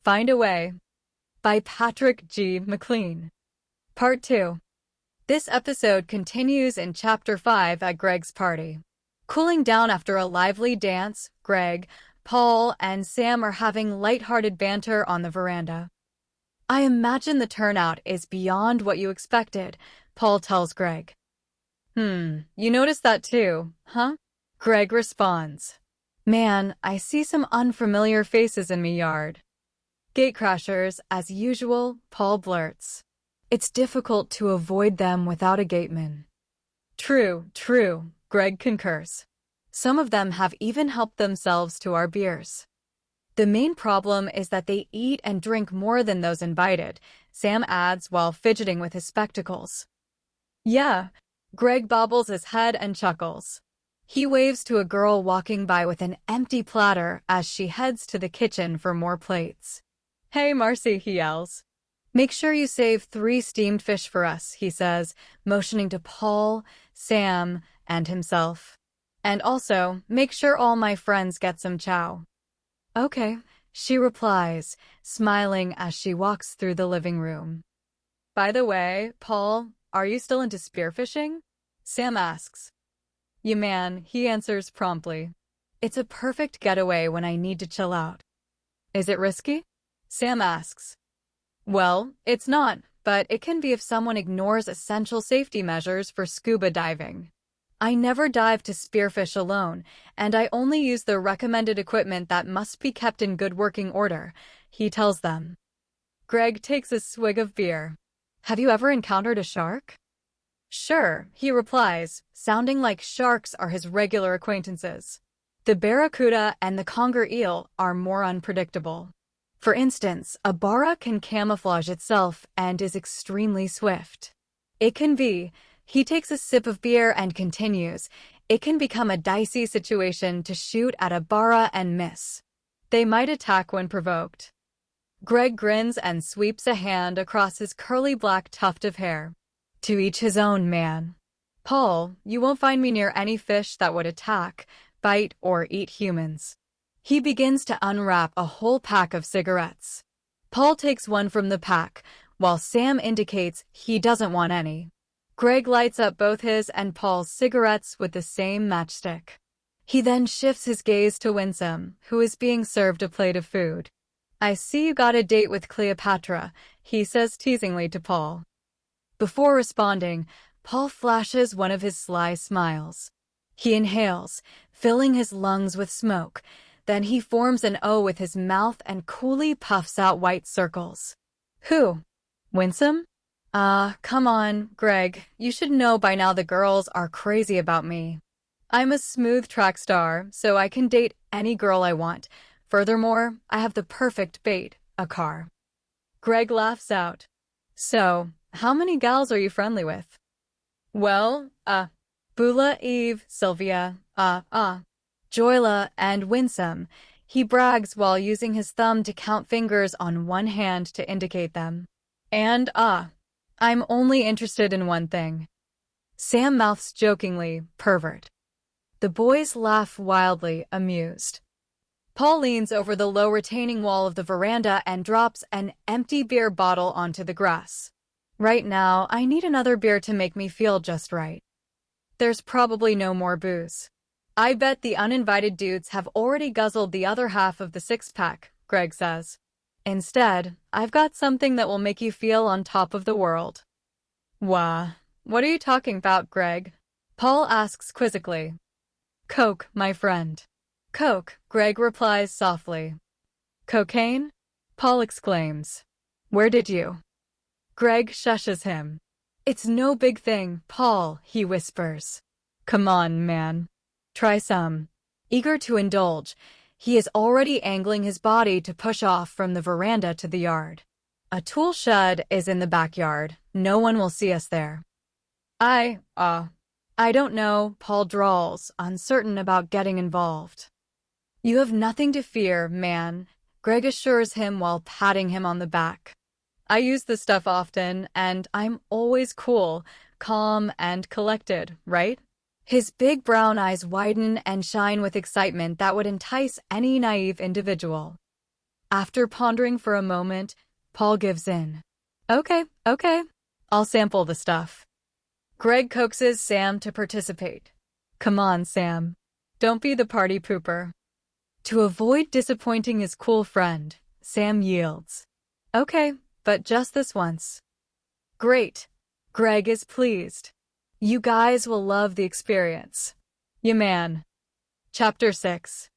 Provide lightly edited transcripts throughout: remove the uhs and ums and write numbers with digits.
Find a Way by Patrick G. McLean. Part 2. This episode continues in Chapter 5 at Greg's party. Cooling down after a lively dance, Greg, Paul, and Sam are having lighthearted banter on the veranda. I imagine the turnout is beyond what you expected, Paul tells Greg. You noticed that too, huh? Greg responds. Man, I see some unfamiliar faces in me yard. Gatecrashers, as usual, Paul blurts. It's difficult to avoid them without a gateman. True, Greg concurs. Some of them have even helped themselves to our beers. The main problem is that they eat and drink more than those invited, Sam adds while fidgeting with his spectacles. Yeah, Greg bobbles his head and chuckles. He waves to a girl walking by with an empty platter as she heads to the kitchen for more plates. Hey, Marcy, he yells. Make sure you save 3 steamed fish for us, he says, motioning to Paul, Sam, and himself. And also, make sure all my friends get some chow. Okay, she replies, smiling as she walks through the living room. By the way, Paul, are you still into spearfishing? Sam asks. You man, he answers promptly. It's a perfect getaway when I need to chill out. Is it risky? Sam asks. Well, it's not, but it can be if someone ignores essential safety measures for scuba diving. I never dive to spearfish alone, and I only use the recommended equipment that must be kept in good working order, he tells them. Greg takes a swig of beer. Have you ever encountered a shark? Sure, he replies, sounding like sharks are his regular acquaintances. The barracuda and the conger eel are more unpredictable. For instance, a barra can camouflage itself and is extremely swift. It can be, he takes a sip of beer and continues, it can become a dicey situation to shoot at a barra and miss. They might attack when provoked. Greg grins and sweeps a hand across his curly black tuft of hair. To each his own, man. Paul, you won't find me near any fish that would attack, bite, or eat humans. He begins to unwrap a whole pack of cigarettes. Paul takes one from the pack, while Sam indicates he doesn't want any. Greg lights up both his and Paul's cigarettes with the same matchstick. He then shifts his gaze to Winsome, who is being served a plate of food. I see you got a date with Cleopatra, he says teasingly to Paul. Before responding, Paul flashes one of his sly smiles. He inhales, filling his lungs with smoke. Then he forms an O with his mouth and coolly puffs out white circles. Who? Winsome? Come on, Greg. You should know by now the girls are crazy about me. I'm a smooth track star, so I can date any girl I want. Furthermore, I have the perfect bait, a car. Greg laughs out. So, how many gals are you friendly with? Well, Bula, Eve, Sylvia, Joyla, and Winsome. He brags while using his thumb to count fingers on one hand to indicate them. And, I'm only interested in one thing. Sam mouths jokingly, pervert. The boys laugh wildly, amused. Paul leans over the low retaining wall of the veranda and drops an empty beer bottle onto the grass. Right now, I need another beer to make me feel just right. There's probably no more booze. I bet the uninvited dudes have already guzzled the other half of the 6-pack, Greg says. Instead, I've got something that will make you feel on top of the world. Wah, what are you talking about, Greg? Paul asks quizzically. Coke, my friend. Coke, Greg replies softly. Cocaine? Paul exclaims. Where did you? Greg shushes him. It's no big thing, Paul, he whispers. Come on, man. Try some. Eager to indulge, he is already angling his body to push off from the veranda to the yard. A tool shed is in the backyard. No one will see us there. I don't know, Paul drawls, uncertain about getting involved. You have nothing to fear, man, Greg assures him while patting him on the back. I use this stuff often, and I'm always cool, calm, and collected, right? His big brown eyes widen and shine with excitement that would entice any naive individual. After pondering for a moment, Paul gives in. Okay, I'll sample the stuff. Greg coaxes Sam to participate. Come on, Sam. Don't be the party pooper. To avoid disappointing his cool friend, Sam yields. Okay, but just this once. Great. Greg is pleased. You guys will love the experience. Ya man. Chapter 6.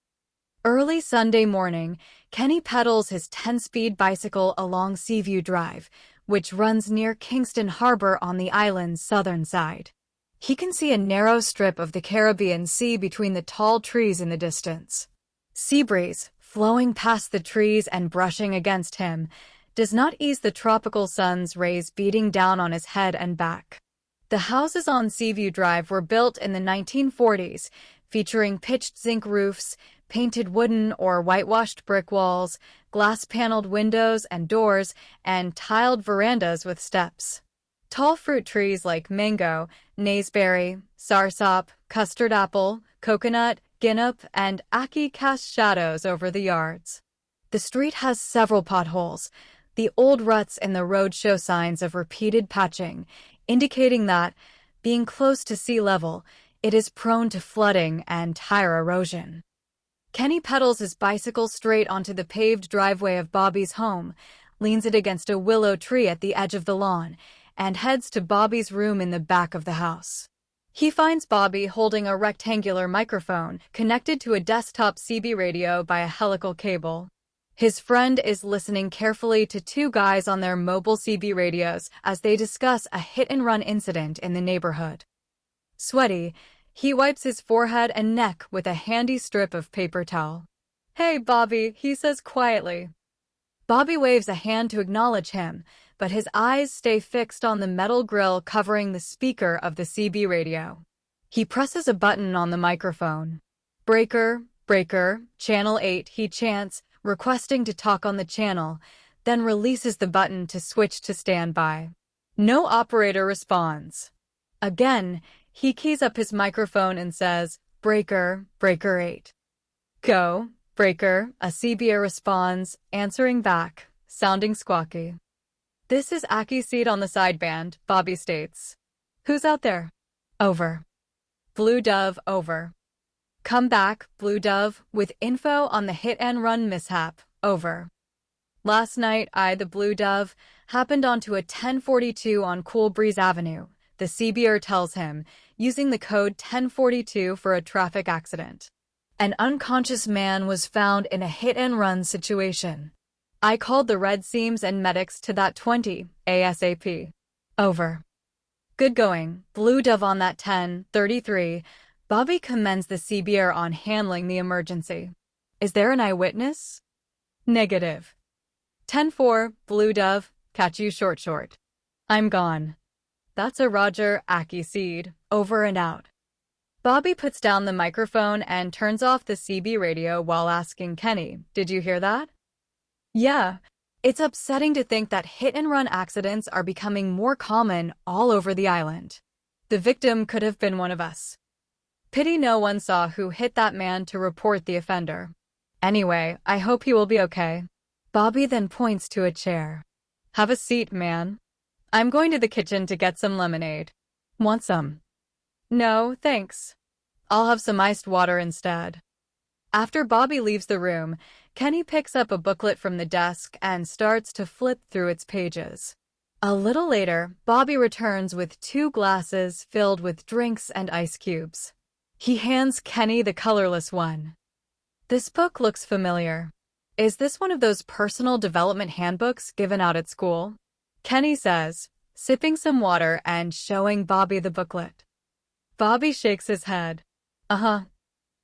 Early Sunday morning, Kenny pedals his 10-speed bicycle along Seaview Drive, which runs near Kingston Harbor on the island's southern side. He can see a narrow strip of the Caribbean Sea between the tall trees in the distance. Sea breeze, flowing past the trees and brushing against him, does not ease the tropical sun's rays beating down on his head and back. The houses on Seaview Drive were built in the 1940s, featuring pitched zinc roofs, painted wooden or whitewashed brick walls, glass-paneled windows and doors, and tiled verandas with steps. Tall fruit trees like mango, naseberry, soursop, custard apple, coconut, guinnop, and ackee cast shadows over the yards. The street has several potholes. The old ruts in the road show signs of repeated patching, indicating that, being close to sea level, it is prone to flooding and tire erosion. Kenny pedals his bicycle straight onto the paved driveway of Bobby's home, leans it against a willow tree at the edge of the lawn, and heads to Bobby's room in the back of the house. He finds Bobby holding a rectangular microphone connected to a desktop CB radio by a helical cable. His friend is listening carefully to two guys on their mobile CB radios as they discuss a hit-and-run incident in the neighborhood. Sweaty, he wipes his forehead and neck with a handy strip of paper towel. Hey, Bobby, he says quietly. Bobby waves a hand to acknowledge him, but his eyes stay fixed on the metal grill covering the speaker of the CB radio. He presses a button on the microphone. Breaker, channel 8, he chants, requesting to talk on the channel, then releases the button to switch to standby. No operator responds. Again, he keys up his microphone and says, Breaker 8. Go, Breaker, a CBer responds, answering back, sounding squawky. This is Aki Seed on the sideband, Bobby states. Who's out there? Over. Blue Dove, over. Come back, Blue Dove, with info on the hit-and-run mishap, over. Last night, the Blue Dove, happened onto a 1042 on Cool Breeze Avenue, the CBer tells him, using the code 1042 for a traffic accident. An unconscious man was found in a hit-and-run situation. I called the Red Seams and medics to that 20, ASAP. Over. Good going, Blue Dove on that 1033. Bobby commends the CBer on handling the emergency. Is there an eyewitness? Negative. 10-4, Blue Dove, catch you short. I'm gone. That's a Roger, Aki Seed, over and out. Bobby puts down the microphone and turns off the CB radio while asking Kenny, did you hear that? Yeah. It's upsetting to think that hit-and-run accidents are becoming more common all over the island. The victim could have been one of us. Pity no one saw who hit that man to report the offender. Anyway, I hope he will be okay. Bobby then points to a chair. Have a seat, man. I'm going to the kitchen to get some lemonade. Want some? No, thanks. I'll have some iced water instead. After Bobby leaves the room, Kenny picks up a booklet from the desk and starts to flip through its pages. A little later, Bobby returns with 2 glasses filled with drinks and ice cubes. He hands Kenny the colorless one. This book looks familiar. Is this one of those personal development handbooks given out at school? Kenny says, sipping some water and showing Bobby the booklet. Bobby shakes his head. Uh-huh.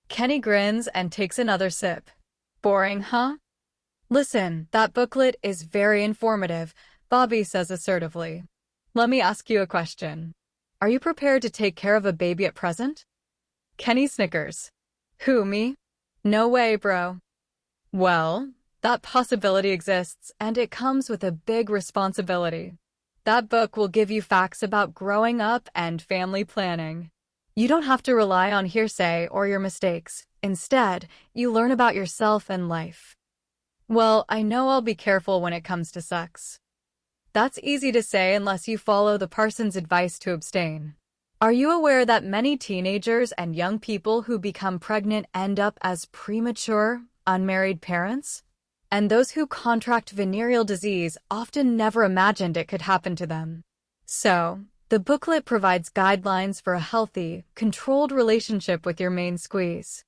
Kenny grins and takes another sip. Boring, huh? Listen, that booklet is very informative, Bobby says assertively. Let me ask you a question. Are you prepared to take care of a baby at present? Kenny snickers. Who, me? No way, bro. Well, that possibility exists, and it comes with a big responsibility. That book will give you facts about growing up and family planning. You don't have to rely on hearsay or your mistakes. Instead, you learn about yourself and life. Well, I know I'll be careful when it comes to sex. That's easy to say unless you follow the parson's advice to abstain. Are you aware that many teenagers and young people who become pregnant end up as premature, unmarried parents? And those who contract venereal disease often never imagined it could happen to them. So, the booklet provides guidelines for a healthy, controlled relationship with your main squeeze.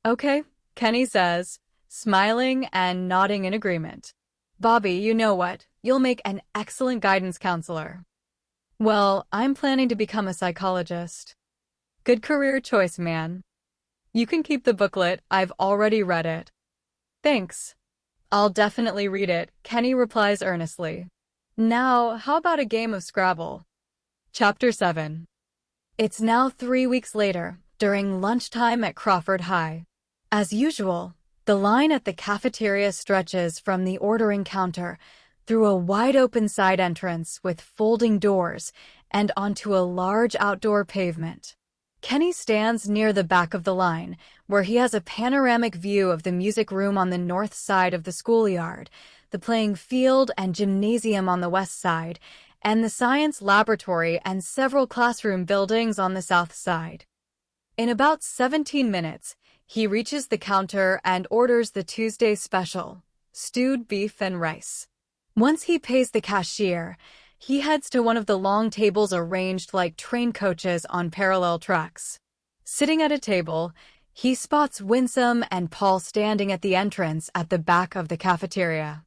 Okay, Kenny says, smiling and nodding in agreement. Bobby, you know what? You'll make an excellent guidance counselor. Well, I'm planning to become a psychologist. Good career choice, man. You can keep the booklet, I've already read it. Thanks. I'll definitely read it, Kenny replies earnestly. Now, how about a game of Scrabble? Chapter 7. It's now 3 weeks later, during lunchtime at Crawford High. As usual, the line at the cafeteria stretches from the ordering counter through a wide-open side entrance with folding doors and onto a large outdoor pavement. Kenny stands near the back of the line, where he has a panoramic view of the music room on the north side of the schoolyard, the playing field and gymnasium on the west side, and the science laboratory and several classroom buildings on the south side. In about 17 minutes, he reaches the counter and orders the Tuesday special, stewed beef and rice. Once he pays the cashier, he heads to one of the long tables arranged like train coaches on parallel tracks. Sitting at a table, he spots Winsome and Paul standing at the entrance at the back of the cafeteria.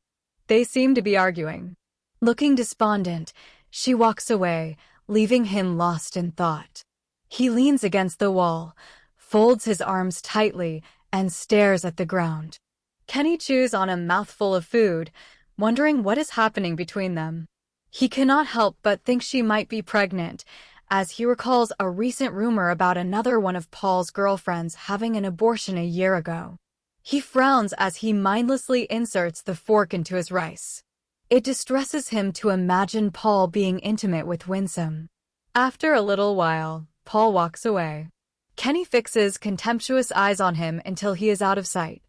They seem to be arguing. Looking despondent, she walks away, leaving him lost in thought. He leans against the wall, folds his arms tightly, and stares at the ground. Kenny chews on a mouthful of food, wondering what is happening between them. He cannot help but think she might be pregnant, as he recalls a recent rumor about another one of Paul's girlfriends having an abortion a year ago. He frowns as he mindlessly inserts the fork into his rice. It distresses him to imagine Paul being intimate with Winsome. After a little while, Paul walks away. Kenny fixes contemptuous eyes on him until he is out of sight.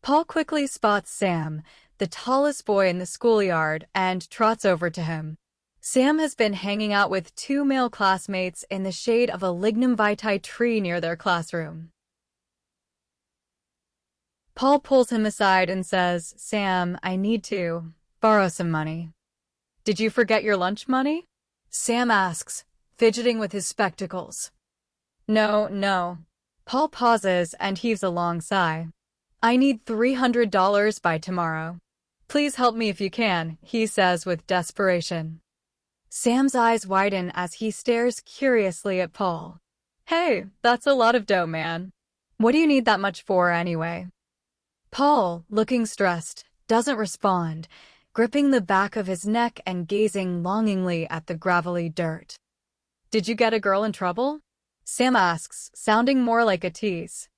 Paul quickly spots Sam, the tallest boy in the schoolyard, and trots over to him. Sam has been hanging out with 2 male classmates in the shade of a lignum vitae tree near their classroom. Paul pulls him aside and says, "Sam, I need to borrow some money." "Did you forget your lunch money?" Sam asks, fidgeting with his spectacles. No. Paul pauses and heaves a long sigh. "I need $300 by tomorrow. Please help me if you can," he says with desperation. Sam's eyes widen as he stares curiously at Paul. "Hey, that's a lot of dough, man. What do you need that much for anyway?" Paul, looking stressed, doesn't respond, gripping the back of his neck and gazing longingly at the gravelly dirt. "Did you get a girl in trouble?" Sam asks, sounding more like a tease.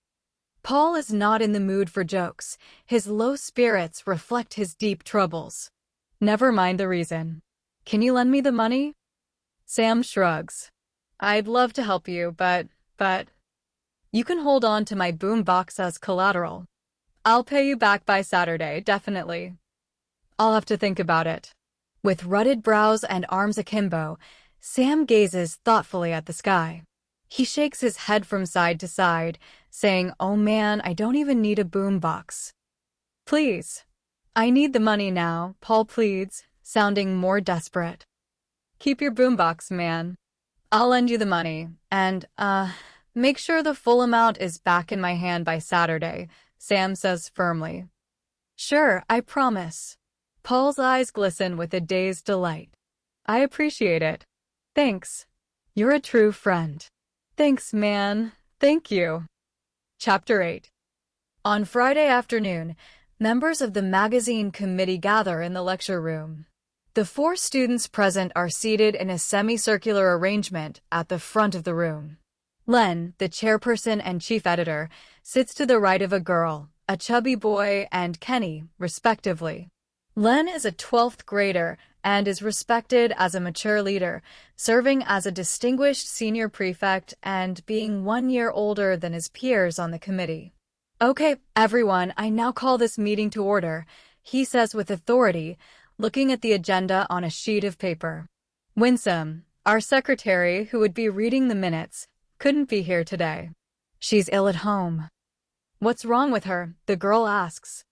Paul is not in the mood for jokes. His low spirits reflect his deep troubles. "Never mind the reason. Can you lend me the money?" Sam shrugs. "I'd love to help you, but... You can hold on to my boom box as collateral. I'll pay you back by Saturday, definitely. I'll have to think about it." With rutted brows and arms akimbo, Sam gazes thoughtfully at the sky. He shakes his head from side to side, saying, "Oh man, I don't even need a boombox." "Please. I need the money now," Paul pleads, sounding more desperate. "Keep your boombox, man. I'll lend you the money, and, make sure the full amount is back in my hand by Saturday," Sam says firmly. "Sure, I promise." Paul's eyes glisten with a dazed delight. "I appreciate it. Thanks. You're a true friend." "Thanks, man. Thank you." Chapter 8. On Friday afternoon, members of the magazine committee gather in the lecture room. The 4 students present are seated in a semicircular arrangement at the front of the room. Len, the chairperson and chief editor, sits to the right of a girl, a chubby boy, and Kenny, respectively. Len is a 12th grader and is respected as a mature leader, serving as a distinguished senior prefect and being 1 year older than his peers on the committee. Okay, everyone, I now call this meeting to order, he says with authority, looking at the agenda on a sheet of paper. Winsome, our secretary, who would be reading the minutes, couldn't be here today. She's ill at home. What's wrong with her? The girl asks.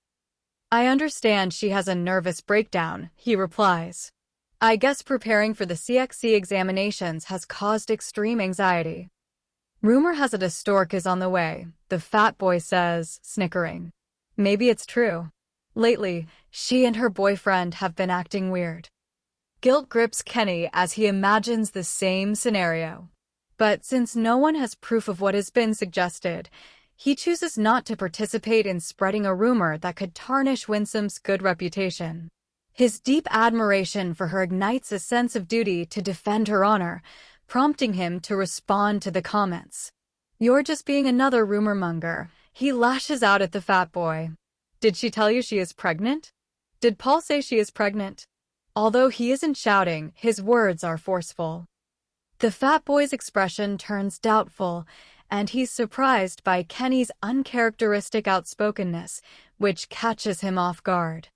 I understand she has a nervous breakdown, he replies. I guess preparing for the CXC examinations has caused extreme anxiety. Rumor has it a stork is on the way, the fat boy says, snickering. Maybe it's true. Lately, she and her boyfriend have been acting weird. Guilt grips Kenny as he imagines the same scenario. But since no one has proof of what has been suggested, he chooses not to participate in spreading a rumor that could tarnish Winsome's good reputation. His deep admiration for her ignites a sense of duty to defend her honor, prompting him to respond to the comments. You're just being another rumor monger, he lashes out at the fat boy. Did she tell you she is pregnant? Did Paul say she is pregnant? Although he isn't shouting, his words are forceful. The fat boy's expression turns doubtful, and he's surprised by Kenny's uncharacteristic outspokenness, which catches him off guard.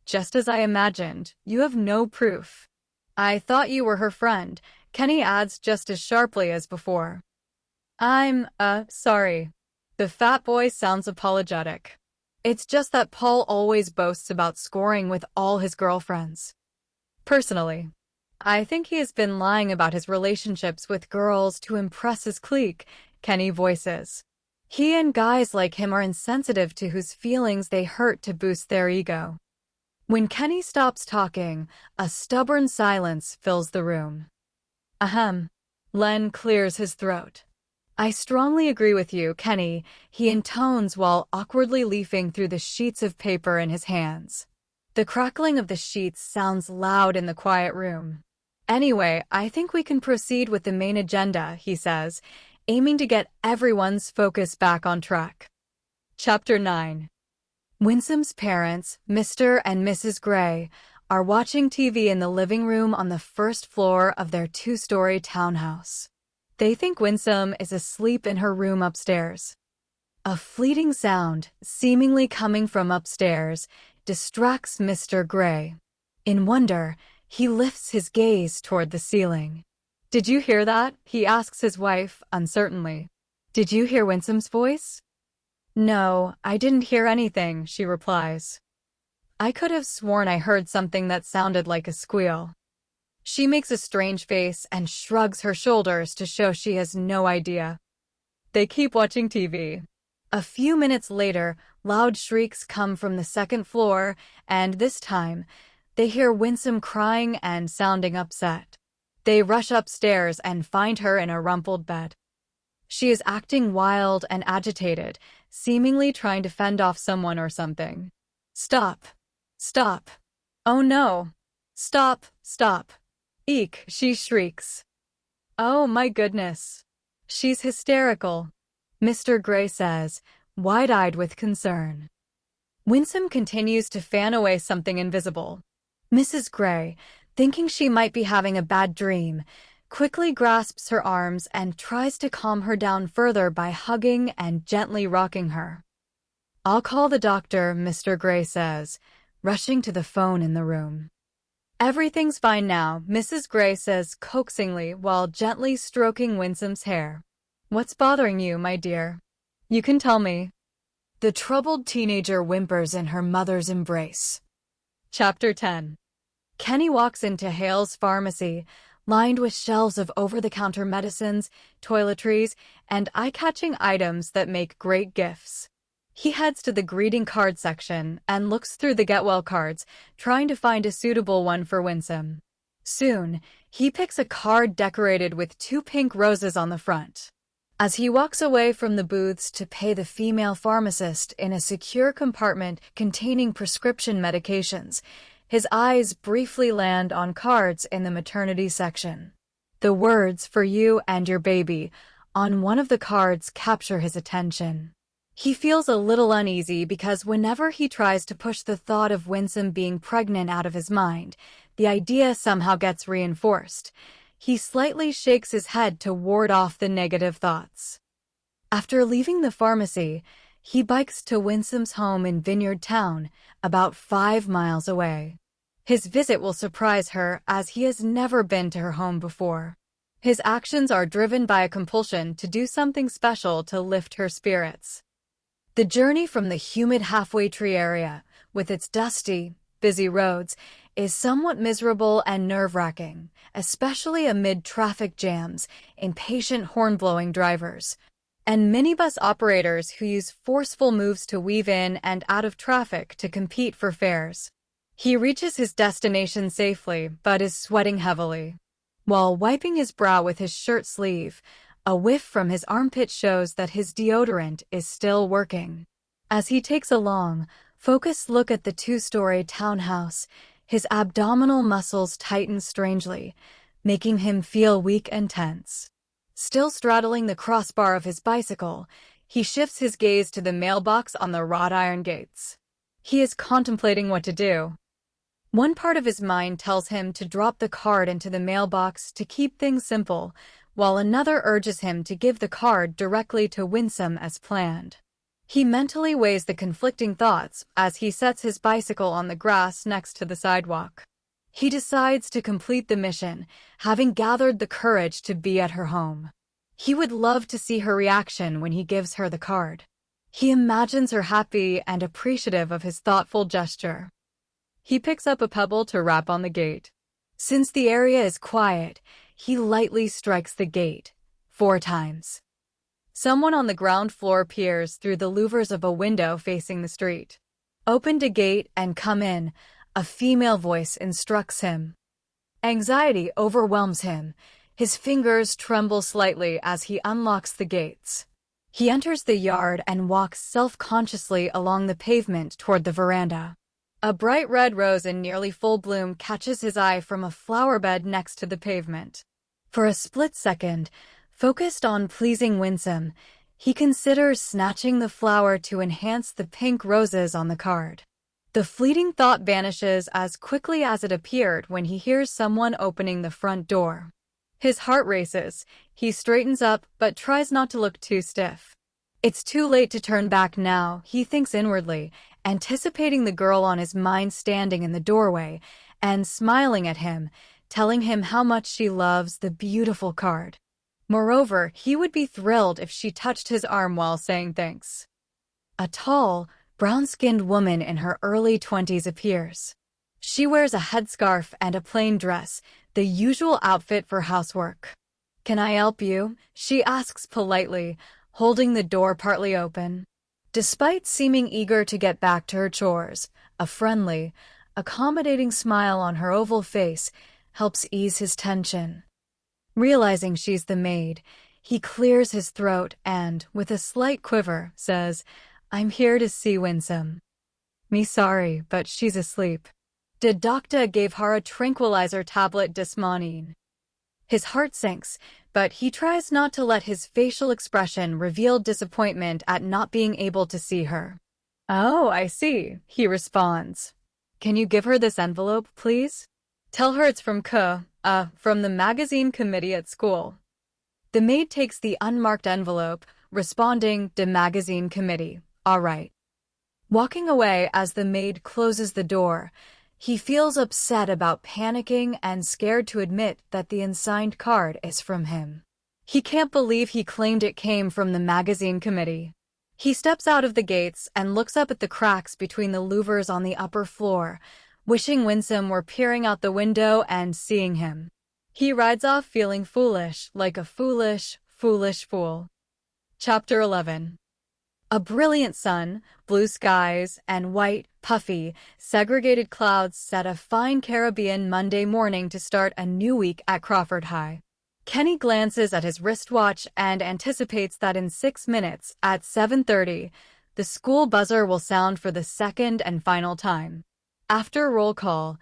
Just as I imagined, you have no proof. I thought you were her friend, Kenny adds just as sharply as before. I'm, sorry. The fat boy sounds apologetic. It's just that Paul always boasts about scoring with all his girlfriends. Personally, I think he has been lying about his relationships with girls to impress his clique, Kenny voices. He and guys like him are insensitive to whose feelings they hurt to boost their ego. When Kenny stops talking, a stubborn silence fills the room. Ahem. Len clears his throat. I strongly agree with you, Kenny, he intones while awkwardly leafing through the sheets of paper in his hands. The crackling of the sheets sounds loud in the quiet room. Anyway, I think we can proceed with the main agenda, he says, aiming to get everyone's focus back on track. Chapter 9. Winsome's parents, Mr. and Mrs. Grey, are watching TV in the living room on the first floor of their two-story townhouse. They think Winsome is asleep in her room upstairs. A fleeting sound, seemingly coming from upstairs, distracts Mr. Grey. In wonder, he lifts his gaze toward the ceiling. Did you hear that? He asks his wife, uncertainly. Did you hear Winsome's voice? No, I didn't hear anything, she replies. I could have sworn I heard something that sounded like a squeal. She makes a strange face and shrugs her shoulders to show she has no idea. They keep watching TV. A few minutes later, loud shrieks come from the second floor, and this time, they hear Winsome crying and sounding upset. They rush upstairs and find her in a rumpled bed. She is acting wild and agitated, seemingly trying to fend off someone or something. Stop. Stop. Oh no. Stop, stop. Eek, she shrieks. Oh my goodness. She's hysterical, Mr. Grey says, wide-eyed with concern. Winsome continues to fan away something invisible. Mrs. Grey, thinking she might be having a bad dream, quickly grasps her arms and tries to calm her down further by hugging and gently rocking her. I'll call the doctor, Mr. Grey says, rushing to the phone in the room. Everything's fine now, Mrs. Grey says coaxingly while gently stroking Winsome's hair. What's bothering you, my dear? You can tell me. The troubled teenager whimpers in her mother's embrace. Chapter 10. Kenny walks into Hale's pharmacy, lined with shelves of over-the-counter medicines, toiletries, and eye-catching items that make great gifts. He heads to the greeting card section and looks through the get-well cards, trying to find a suitable one for Winsome. Soon, he picks a card decorated with 2 pink roses on the front. As he walks away from the booths to pay the female pharmacist in a secure compartment containing prescription medications, his eyes briefly land on cards in the maternity section. The words, "For you and your baby," on one of the cards capture his attention. He feels a little uneasy because whenever he tries to push the thought of Winsome being pregnant out of his mind, the idea somehow gets reinforced. He slightly shakes his head to ward off the negative thoughts. After leaving the pharmacy, He bikes to Winsome's home in Vineyard Town, about 5 miles away. His visit will surprise her as he has never been to her home before. His actions are driven by a compulsion to do something special to lift her spirits. The journey from the humid halfway tree area, with its dusty, busy roads, is somewhat miserable and nerve-wracking, especially amid traffic jams, impatient horn-blowing drivers, and minibus operators who use forceful moves to weave in and out of traffic to compete for fares. He reaches his destination safely, but is sweating heavily. While wiping his brow with his shirt sleeve, a whiff from his armpit shows that his deodorant is still working. As he takes a long, focused look at the 2-story townhouse, his abdominal muscles tighten strangely, making him feel weak and tense. Still straddling the crossbar of his bicycle, he shifts his gaze to the mailbox on the wrought iron gates. He is contemplating what to do. One part of his mind tells him to drop the card into the mailbox to keep things simple, while another urges him to give the card directly to Winsome as planned. He mentally weighs the conflicting thoughts as he sets his bicycle on the grass next to the sidewalk. He decides to complete the mission, having gathered the courage to be at her home. He would love to see her reaction when he gives her the card. He imagines her happy and appreciative of his thoughtful gesture. He picks up a pebble to rap on the gate. Since the area is quiet, he lightly strikes the gate 4 times. Someone on the ground floor peers through the louvers of a window facing the street. "Open the gate and come in," a female voice instructs him. Anxiety overwhelms him. His fingers tremble slightly as he unlocks the gates. He enters the yard and walks self-consciously along the pavement toward the veranda. A bright red rose in nearly full bloom catches his eye from a flower bed next to the pavement. For a split second, focused on pleasing Winsome, he considers snatching the flower to enhance the pink roses on the card. The fleeting thought vanishes as quickly as it appeared when he hears someone opening the front door. His heart races. He straightens up but tries not to look too stiff. It's too late to turn back now, he thinks inwardly, anticipating the girl on his mind standing in the doorway and smiling at him, telling him how much she loves the beautiful card. Moreover, he would be thrilled if she touched his arm while saying thanks. A tall, brown-skinned woman in her early 20s appears. She wears a headscarf and a plain dress, the usual outfit for housework. "Can I help you?" she asks politely, holding the door partly open. Despite seeming eager to get back to her chores, a friendly, accommodating smile on her oval face helps ease his tension. Realizing she's the maid, he clears his throat and, with a slight quiver, says, "I'm here to see Winsome." "Me sorry, but she's asleep. The doctor gave her a tranquilizer tablet this morning." His heart sinks, but he tries not to let his facial expression reveal disappointment at not being able to see her. "Oh, I see," he responds. "Can you give her this envelope, please? Tell her it's from from the magazine committee at school." The maid takes the unmarked envelope, responding, "The magazine committee. All right." Walking away as the maid closes the door, he feels upset about panicking and scared to admit that the unsigned card is from him. He can't believe he claimed it came from the magazine committee. He steps out of the gates and looks up at the cracks between the louvers on the upper floor, wishing Winsome were peering out the window and seeing him. He rides off feeling foolish, like a foolish, foolish fool. Chapter 11. A brilliant sun, blue skies, and white, puffy, segregated clouds set a fine Caribbean Monday morning to start a new week at Crawford High. Kenny glances at his wristwatch and anticipates that in 6 minutes, at 7:30, the school buzzer will sound for the second and final time. After roll call,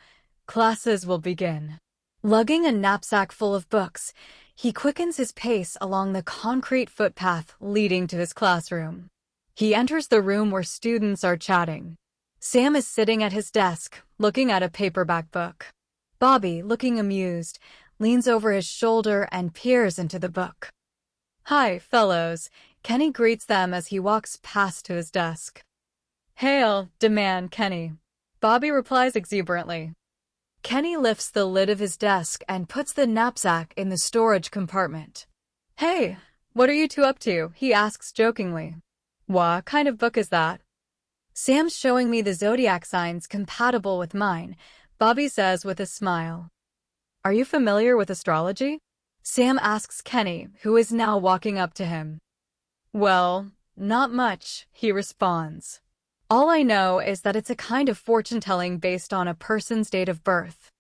classes will begin. Lugging a knapsack full of books, he quickens his pace along the concrete footpath leading to his classroom. He enters the room where students are chatting. Sam is sitting at his desk, looking at a paperback book. Bobby, looking amused, leans over his shoulder and peers into the book. "Hi, fellows," Kenny greets them as he walks past to his desk. "Hail, demand Kenny," Bobby replies exuberantly. Kenny lifts the lid of his desk and puts the knapsack in the storage compartment. "Hey, what are you two up to?" he asks jokingly. "What kind of book is that?" "Sam's showing me the zodiac signs compatible with mine," Bobby says with a smile. "Are you familiar with astrology?" Sam asks Kenny, who is now walking up to him. "Well, not much," he responds. "All I know is that it's a kind of fortune-telling based on a person's date of birth."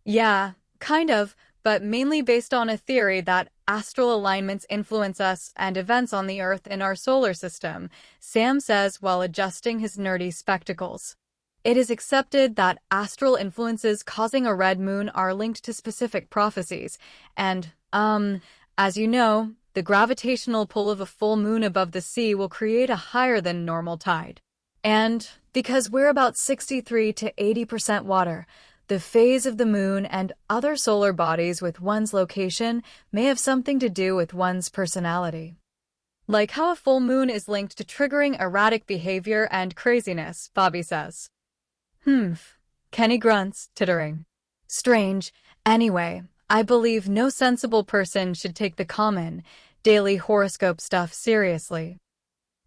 "Yeah, kind of, but mainly based on a theory that astral alignments influence us and events on the Earth in our solar system," Sam says while adjusting his nerdy spectacles. "It is accepted that astral influences causing a red moon are linked to specific prophecies, and, as you know, the gravitational pull of a full moon above the sea will create a higher than normal tide. And, because we're about 63 to 80% water, the phase of the moon and other solar bodies with one's location may have something to do with one's personality. Like how a full moon is linked to triggering erratic behavior and craziness," Bobby says. Kenny grunts, tittering. "Strange. Anyway, I believe no sensible person should take the common, daily horoscope stuff seriously."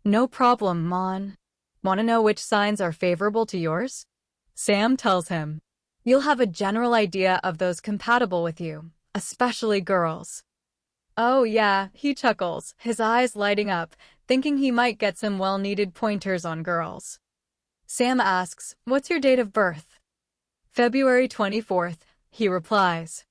"No problem, Mon. Want to know which signs are favorable to yours?" Sam tells him. "You'll have a general idea of those compatible with you, especially girls." "Oh yeah," he chuckles, his eyes lighting up, thinking he might get some well-needed pointers on girls. Sam asks, "What's your date of birth?" "February 24th, he replies.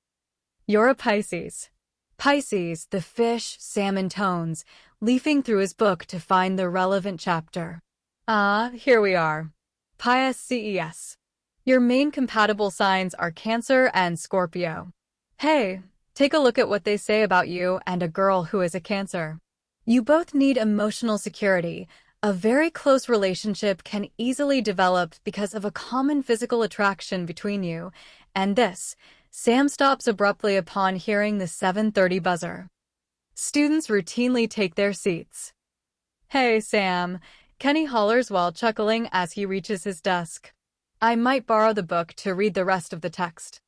"You're a Pisces." "Pisces," the fish, Sam intones, leafing through his book to find the relevant chapter. Here we are. Pisces. Your main compatible signs are Cancer and Scorpio. Hey, take a look at what they say about you and a girl who is a Cancer. You both need emotional security. A very close relationship can easily develop because of a common physical attraction between you, and this." Sam stops abruptly upon hearing the 7:30 buzzer. Students routinely take their seats. "Hey, Sam," Kenny hollers while chuckling as he reaches his desk. "I might borrow the book to read the rest of the text."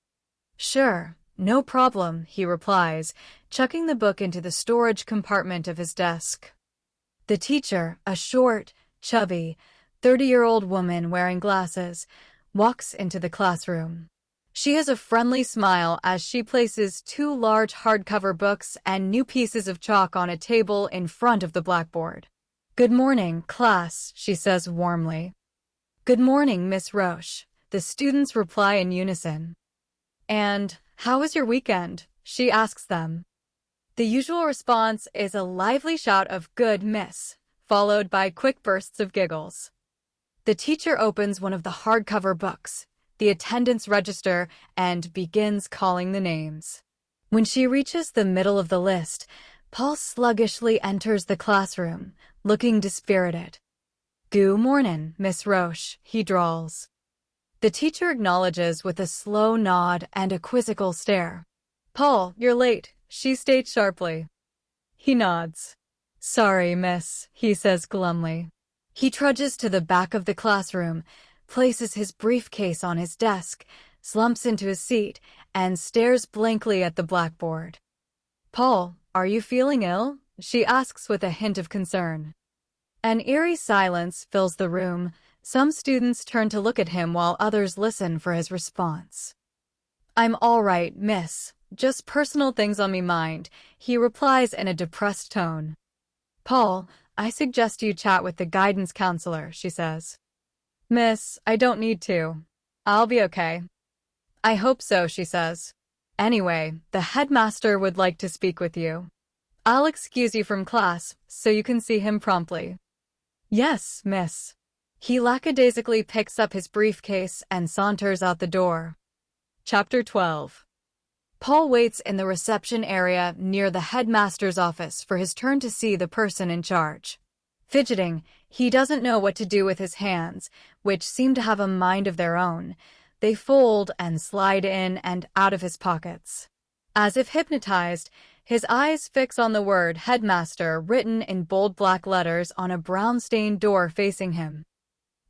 "Sure, no problem," he replies, chucking the book into the storage compartment of his desk. The teacher, a short, chubby, 30-year-old woman wearing glasses, walks into the classroom. She has a friendly smile as she places 2 large hardcover books and new pieces of chalk on a table in front of the blackboard. "Good morning, class," she says warmly. "Good morning, Miss Roche," the students reply in unison. "And how was your weekend?" she asks them. The usual response is a lively shout of "Good, miss," followed by quick bursts of giggles. The teacher opens one of the hardcover books, the attendance register, and begins calling the names. When she reaches the middle of the list, Paul sluggishly enters the classroom, looking dispirited. "Good morning, Miss Roche," he drawls. The teacher acknowledges with a slow nod and a quizzical stare. "Paul, you're late," she states sharply. He nods. "Sorry, miss," he says glumly. He trudges to the back of the classroom, places his briefcase on his desk, slumps into his seat, and stares blankly at the blackboard. "Paul, are you feeling ill?" she asks with a hint of concern. An eerie silence fills the room. Some students turn to look at him while others listen for his response. "I'm all right, miss. Just personal things on me mind," he replies in a depressed tone. "Paul, I suggest you chat with the guidance counselor," she says. "Miss, I don't need to. I'll be okay." "I hope so," she says. "Anyway, the headmaster would like to speak with you. I'll excuse you from class, so you can see him promptly." "Yes, miss." He lackadaisically picks up his briefcase and saunters out the door. Chapter 12. Paul waits in the reception area near the headmaster's office for his turn to see the person in charge. Fidgeting, he doesn't know what to do with his hands, which seem to have a mind of their own. They fold and slide in and out of his pockets. As if hypnotized, His eyes fix on the word headmaster written in bold black letters on a brown-stained door facing him.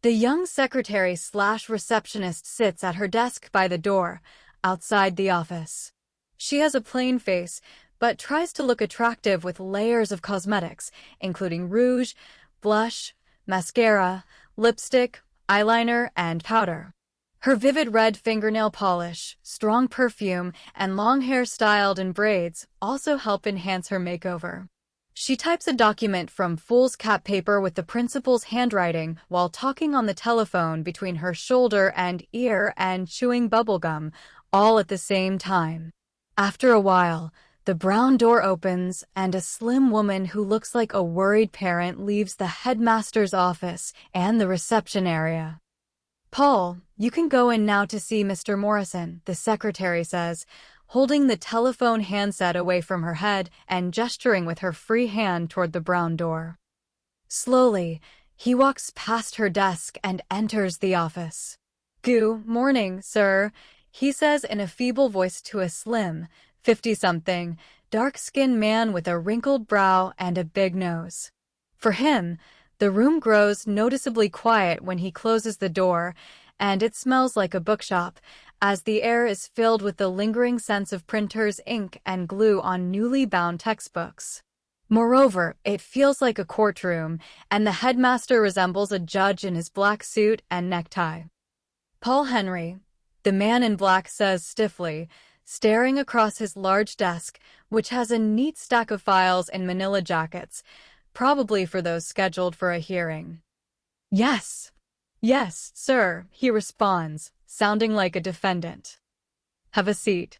The young secretary/receptionist sits at her desk by the door, outside the office. She has a plain face, but tries to look attractive with layers of cosmetics, including rouge, blush, mascara, lipstick, eyeliner, and powder. Her vivid red fingernail polish, strong perfume, and long hair styled in braids also help enhance her makeover. She types a document from foolscap paper with the principal's handwriting while talking on the telephone between her shoulder and ear and chewing bubblegum, all at the same time. After a while, the brown door opens and a slim woman who looks like a worried parent leaves the headmaster's office and the reception area. "Paul, you can go in now to see Mr. Morrison," the secretary says, holding the telephone handset away from her head and gesturing with her free hand toward the brown door. Slowly, he walks past her desk and enters the office. "Good morning, sir," he says in a feeble voice to a slim, 50-something, dark-skinned man with a wrinkled brow and a big nose. For him, the room grows noticeably quiet when he closes the door, and it smells like a bookshop, as the air is filled with the lingering sense of printer's ink and glue on newly bound textbooks. Moreover, it feels like a courtroom, and the headmaster resembles a judge in his black suit and necktie. "Paul Henry," the man in black says stiffly, staring across his large desk, which has a neat stack of files in manila jackets, probably for those scheduled for a hearing. "Yes, sir," he responds, sounding like a defendant. "Have a seat."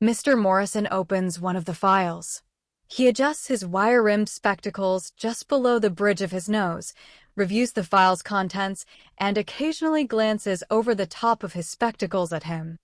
Mr. Morrison opens one of the files. He adjusts his wire-rimmed spectacles just below the bridge of his nose, reviews the file's contents, and occasionally glances over the top of his spectacles at him.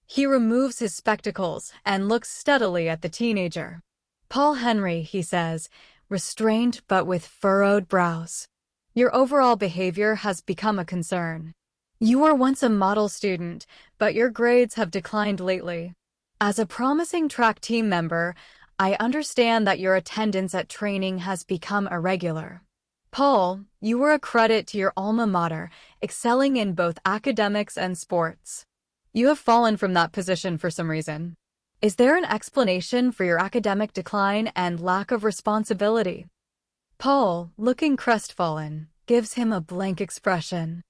He removes his spectacles and looks steadily at the teenager. "Paul Henry," he says, restrained but with furrowed brows. "Your overall behavior has become a concern. You were once a model student, but your grades have declined lately. As a promising track team member, I understand that your attendance at training has become irregular. Paul, you were a credit to your alma mater, excelling in both academics and sports. You have fallen from that position for some reason. Is there an explanation for your academic decline and lack of responsibility?" Paul, looking crestfallen, gives him a blank expression.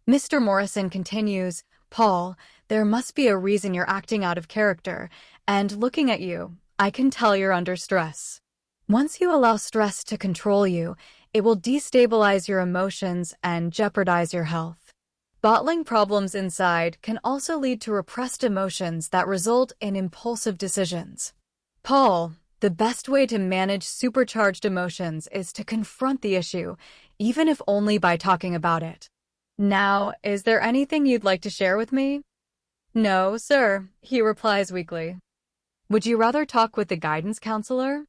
Mr. Morrison continues, "Paul, there must be a reason you're acting out of character, and looking at you, I can tell you're under stress. Once you allow stress to control you, it will destabilize your emotions and jeopardize your health. Bottling problems inside can also lead to repressed emotions that result in impulsive decisions. Paul, the best way to manage supercharged emotions is to confront the issue, even if only by talking about it. Now, is there anything you'd like to share with me?" "No, sir," he replies weakly. "Would you rather talk with the guidance counselor?"